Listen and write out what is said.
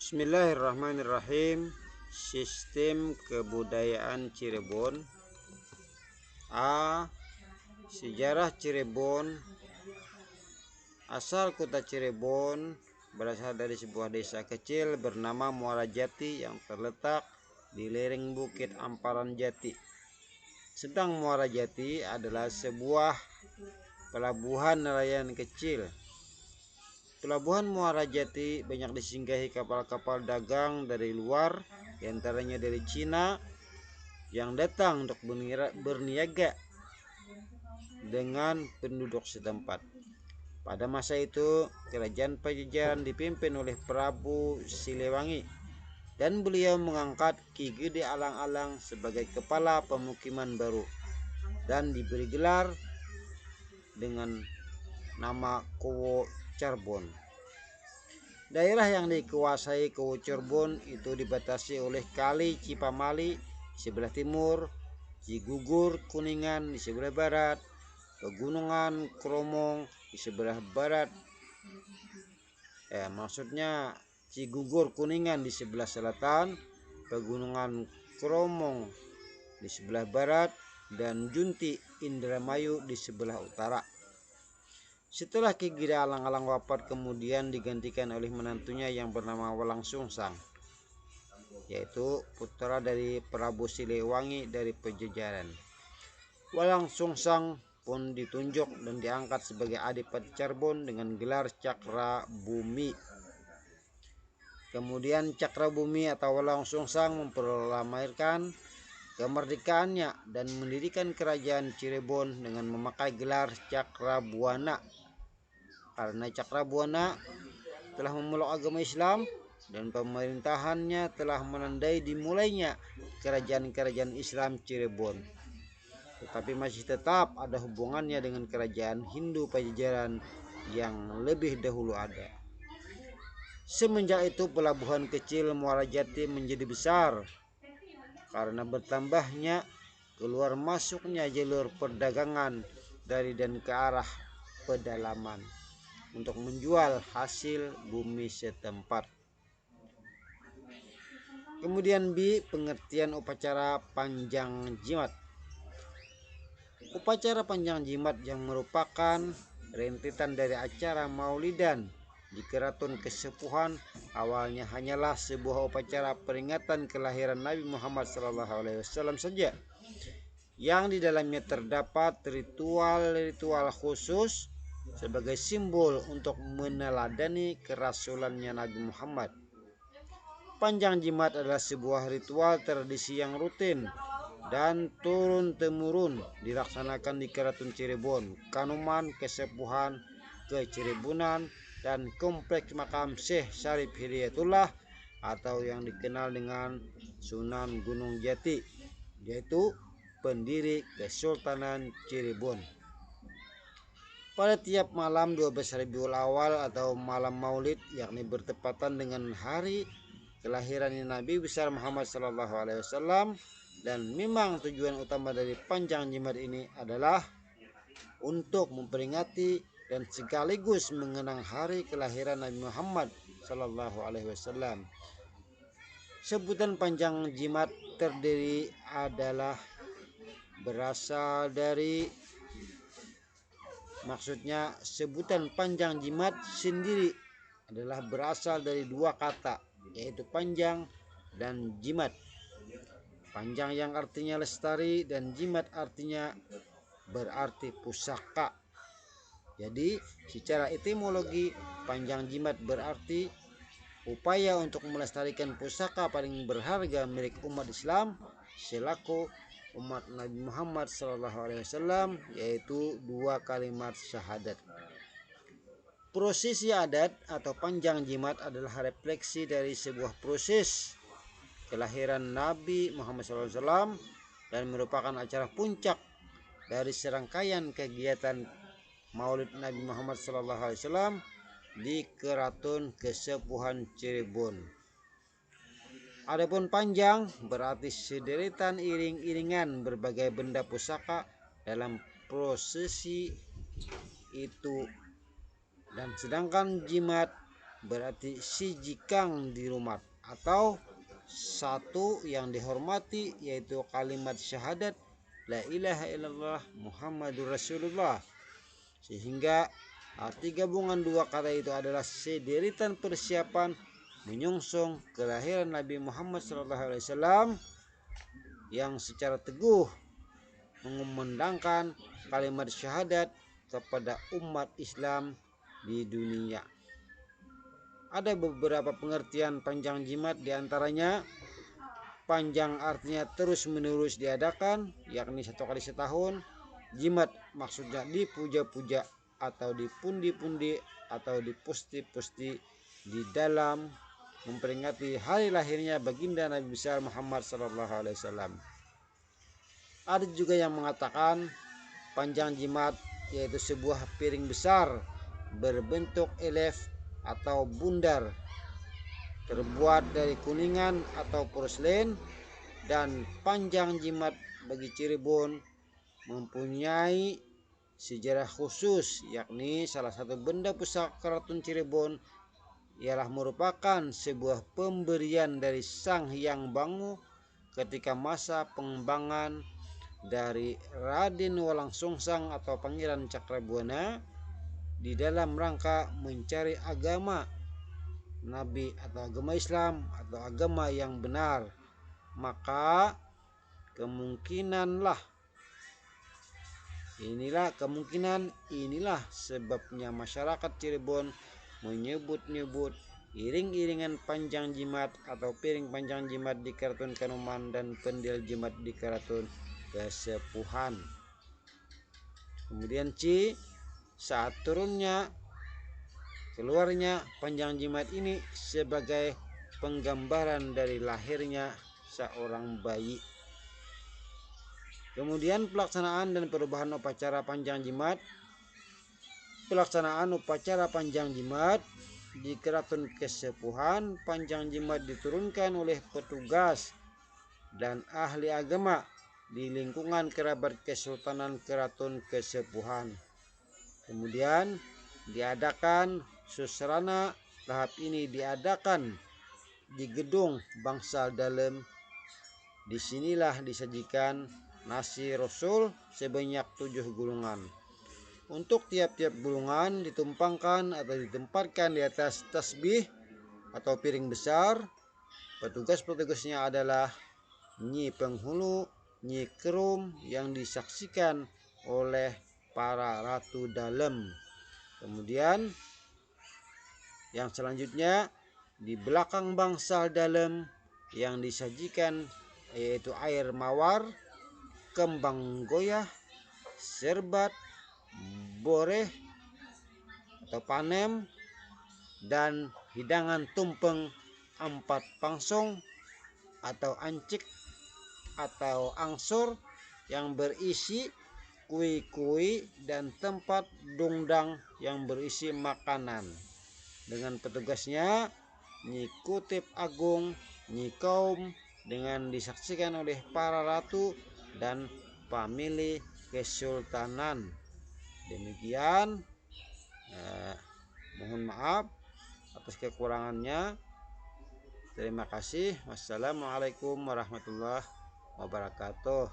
Bismillahirrahmanirrahim. Sistem kebudayaan Cirebon. A. Sejarah Cirebon. Asal kota Cirebon berasal dari sebuah desa kecil bernama Muara Jati yang terletak di lereng Bukit Amparan Jati. Sedang Muara Jati adalah sebuah pelabuhan nelayan kecil. Pelabuhan Muara Jati banyak disinggahi kapal-kapal dagang dari luar, diantaranya dari Cina, yang datang untuk berniaga dengan penduduk setempat. Pada masa itu, kerajaan Pajajaran dipimpin oleh Prabu Siliwangi, dan beliau mengangkat Ki Gede Alang-Alang sebagai kepala pemukiman baru, dan diberi gelar dengan nama Kowo Cirebon. Daerah yang dikuasai Kowo Cirebon itu dibatasi oleh Kali Cipamali di sebelah timur, Cigugur Kuningan di sebelah barat, Pegunungan Kromong di sebelah barat. Maksudnya Cigugur Kuningan di sebelah selatan, Pegunungan Kromong di sebelah barat, dan Junti Indramayu di sebelah utara. Setelah Ki Gede Alang-Alang wafat, kemudian digantikan oleh menantunya yang bernama Walang Sungsang, yaitu putra dari Prabu Siliwangi dari Pajajaran. Walang Sungsang pun ditunjuk dan diangkat sebagai Adipati Cirebon dengan gelar Cakra Bumi. Kemudian Cakra Bumi atau Walang Sungsang memproklamirkan kemerdekaannya dan mendirikan kerajaan Cirebon dengan memakai gelar Cakra Buana. Karena Cakra Buana telah memeluk agama Islam dan pemerintahannya telah menandai dimulainya kerajaan-kerajaan Islam Cirebon, tetapi masih tetap ada hubungannya dengan kerajaan Hindu Pajajaran yang lebih dahulu ada. Semenjak itu pelabuhan kecil Muara Jati menjadi besar karena bertambahnya keluar masuknya jalur perdagangan dari dan ke arah pedalaman untuk menjual hasil bumi setempat. Kemudian B. Pengertian upacara Panjang Jimat. Upacara Panjang Jimat yang merupakan rentetan dari acara Maulidan di Keraton Kesepuhan awalnya hanyalah sebuah upacara peringatan kelahiran Nabi Muhammad SAW saja, yang di dalamnya terdapat ritual-ritual khusus sebagai simbol untuk meneladani kerasulannya Nabi Muhammad. Panjang Jimat adalah sebuah ritual tradisi yang rutin dan turun-temurun dilaksanakan di Keraton Cirebon, Kanoman, Kesepuhan, Keciribunan, dan Kompleks Makam Syekh Syarif Hidayatullah atau yang dikenal dengan Sunan Gunung Jati, yaitu pendiri Kesultanan Cirebon. Pada tiap malam 12 Rabiul Awal atau malam Maulid, yakni bertepatan dengan hari kelahiran Nabi besar Muhammad SAW, dan memang tujuan utama dari Panjang Jimat ini adalah untuk memperingati dan sekaligus mengenang hari kelahiran Nabi Muhammad SAW. Sebutan Panjang Jimat terdiri adalah berasal dari Maksudnya sebutan Panjang Jimat sendiri adalah berasal dari dua kata, yaitu panjang dan jimat. Panjang yang artinya lestari dan jimat artinya berarti pusaka. Jadi secara etimologi Panjang Jimat berarti upaya untuk melestarikan pusaka paling berharga milik umat Islam selaku umat Nabi Muhammad SAW, yaitu dua kalimat syahadat. Prosesi adat atau Panjang Jimat adalah refleksi dari sebuah proses kelahiran Nabi Muhammad SAW dan merupakan acara puncak dari serangkaian kegiatan Maulid Nabi Muhammad SAW di Keraton Kesepuhan Cirebon. Adapun panjang berarti sederetan iring-iringan berbagai benda pusaka dalam prosesi itu, dan sedangkan jimat berarti siji kang dirumat, atau satu yang dihormati, yaitu kalimat syahadat la ilaha illallah Muhammadur Rasulullah. Sehingga arti gabungan dua kata itu adalah sederitan persiapan menyongsong kelahiran Nabi Muhammad SAW yang secara teguh mengumandangkan kalimat syahadat kepada umat Islam di dunia. Ada beberapa pengertian panjang jimat, diantaranya panjang artinya terus menerus diadakan, yakni 1 kali setahun. Jimat maksudnya dipuja-puja atau dipundi-pundi atau dipusti-pusti di dalam memperingati hari lahirnya baginda Nabi besar Muhammad SAW. Ada juga yang mengatakan panjang jimat yaitu sebuah piring besar berbentuk elef atau bundar, terbuat dari kuningan atau porselen. Dan panjang jimat bagi Cirebon mempunyai sejarah khusus, yakni salah satu benda pusaka Keraton Cirebon ialah merupakan sebuah pemberian dari Sang Hyang Bangu ketika masa pengembangan dari Raden Walang Sungsang atau Pangeran Cakrabuana di dalam rangka mencari agama Nabi atau agama Islam atau agama yang benar. Maka inilah sebabnya masyarakat Cirebon menyebut-nyebut iring-iringan panjang jimat atau piring panjang jimat di Keraton Kanoman dan pendil jimat di Keraton Kesepuhan. Kemudian saat keluarnya panjang jimat ini sebagai penggambaran dari lahirnya seorang bayi. Kemudian pelaksanaan dan perubahan upacara panjang jimat. Pelaksanaan upacara panjang jimat di Keraton Kesepuhan, panjang jimat diturunkan oleh petugas dan ahli agama di lingkungan kerabat Kesultanan Keraton Kesepuhan. Kemudian diadakan susrana. Tahap ini diadakan di gedung Bangsal Dalem. Disinilah disajikan nasi rasul sebanyak 7 gulungan. Untuk tiap-tiap gulungan ditumpangkan atau ditempatkan di atas tasbih atau piring besar. Petugas-petugasnya adalah Nyi Penghulu, Nyi Kerum yang disaksikan oleh para ratu dalem. Kemudian yang selanjutnya di belakang Bangsal Dalem yang disajikan yaitu air mawar, kembang goyah, serbat, boreh atau panem, dan hidangan tumpeng 4 pangsong atau ancik atau angsur yang berisi kui-kui dan tempat dungdang yang berisi makanan. Dengan petugasnya Nyi Kutip Agung, Nyi Kaum, dengan disaksikan oleh para ratu dan famili kesultanan. Demikian, mohon maaf atas kekurangannya. Terima kasih. Wassalamualaikum warahmatullahi wabarakatuh.